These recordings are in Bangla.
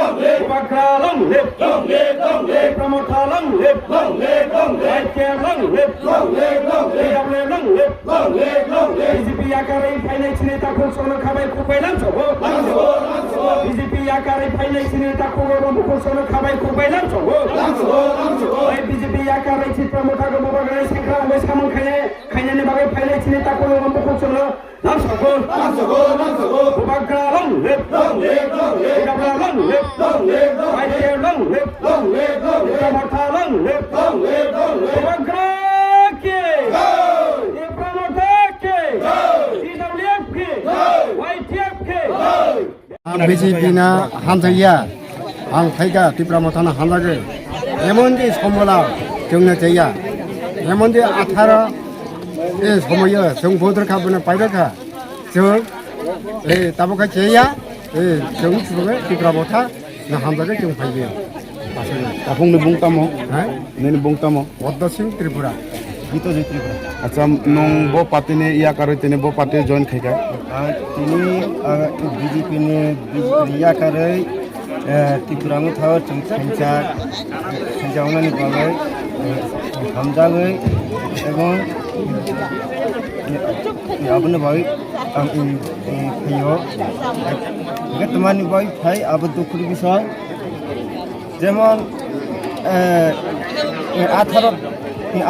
Bakra long live, Pramotha long live, White Care long live, long live, BJP আকারে ফাইনান্স নেতা ঘোষণা খাবাই খুবাইলাম সব বিজেপি আকারে ফাইনান্স নেতা ঘোষণা খাবাই খুবাইলাম সব বিজেপি আকারে চিত্রমোটা গমবাগানে সেখা হবে সামন খাইনানি বাগে ফাইনান্স নেতা ঘোষণা নাম সব বাগরা লং লিভ গাবলা long live White Care long live, Pramotha long live, Bagra কে BJP나 한자야 한타이가 뒷라모타나 한다게 에몬디 소모라 경례제야 에몬디 아타라 에 소모여 정보들 가보는 바이러가 저에 따보가 제야 에 정수가 뒷라모타 나 한다게 정파이요 맞습니다. আপনি বুংতামো হ্যাঁ নেন বুংতামো পদ্মসিং ত্রিপুরা গীতজি ত্রিপুরা আচ্ছা নং বো পাতিনে ইয়া কারো তেনে বো পাতে জয়েন খাইকা তিনি BJP ni ইয়া কারই ত্রিপুরামো থাও সংখ্যা সংখ্যাওনানি বাগৈ হামজাগৈ এবং আপনি বাগৈ ফিও তোমানি বাগৈ ফাই আব দুখুর বিষয় যেমন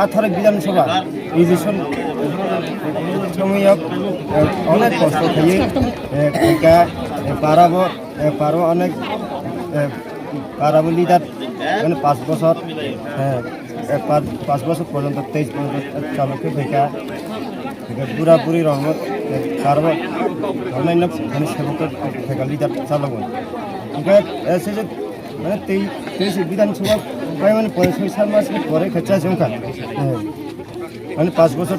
18 বিধানসভা ইলেকশন সময়ক অনেক কষ্ট থাকে পারাবো অনেক পারাবো লিডার মানে 5 বছর 5 বছর পর্যন্ত 23 পর্যন্ত চালকে ফেকা বুড়া বুড়ি রহমত পারবো অন্যান্য মানে সেবকের ফেকা লিডার চালাবো এসে যে মানে 23 বিধানসভা প্রায় মানে 6 মাস পরে খেচা সংখ্যা মানে 5 বছর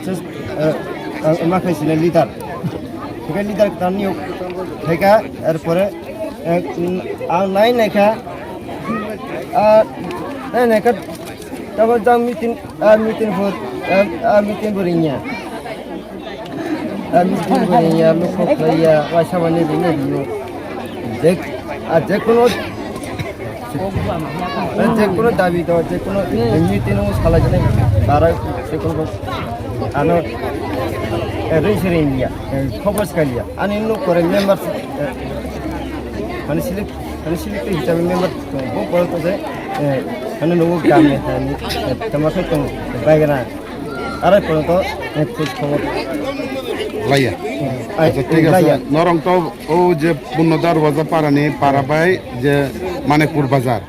মাখাইছিলেন লিডার থেকে লিডার তার নিয়োগ থেকে এরপরে নাই নাইখা তারপর যাও মিটিং করিয়া লোক সামান্য দিনে দিও যে কোনো দাবি দেওয়া যে কোনো মিটিং সালাই জানাই তারা যে কোনো আনো রেজিস্টার ইন্ডিয়া খবর কালিয়া আনি নুক করে মেম্বার মানে সিলেক্ট হিসাবে মেম্বার পর্যন্ত যে মানে নৌ গ্রামে তোমাকে তো বাইগানা আর পর্যন্ত খোঁজ খবর লাইয়া আচ্ছা ঠিক আছে নরং তো ও যে পূর্ণদার বাজার পারানি পারাবাই যে মানিকপুর বাজার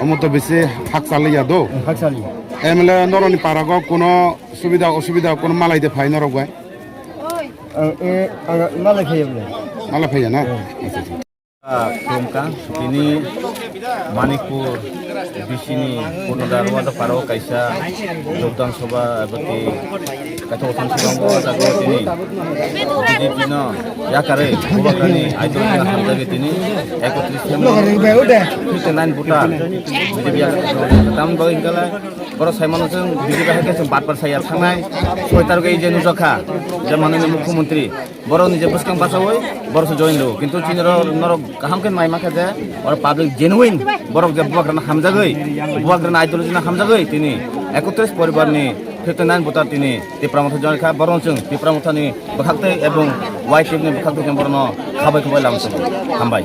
অমত বেশি হাক চালিয়া দো হাক চালিয়া এমএলএ নরনি পারাগ কোনো সুবিধা অসুবিধা কোনো মালাই দে ফাই নরক গায় মালাই খাইয়া বলে মালা ফাইয়া না Kumka ini Manipur di sini Punudar wada paro kaisa Jogdang Soba bati Kacautan Sibambo jago ini jadi pino ya kare bukan idol yang hamzah ini ekotrisnya itu lain putar jadi biar tam bawa ingkala baru saya manusia biji bahaya sempat persaya sangai soitar ke ijen usaha zaman ini Mukhyamantree baru nih jebus kang pasawai baru sejoin lo কিন্তু চীনের নরক কাহামকেন মাই মাখা যায় আর পাবলিক জেনুইন বরক যে বুয়াগ্রানা হামজা গই বুয়াগ্রানা আইডিওলজি না হামজা গই তিনি 31 পরিবারনি 59 ভোটার তিনি ত্রিপুরামথা জনখা বরংচং ত্রিপুরামথানি বখাকতে এবং ওয়াইটিভনি বখাকতে বরন খাবাই খাবাই লামসং হামবাই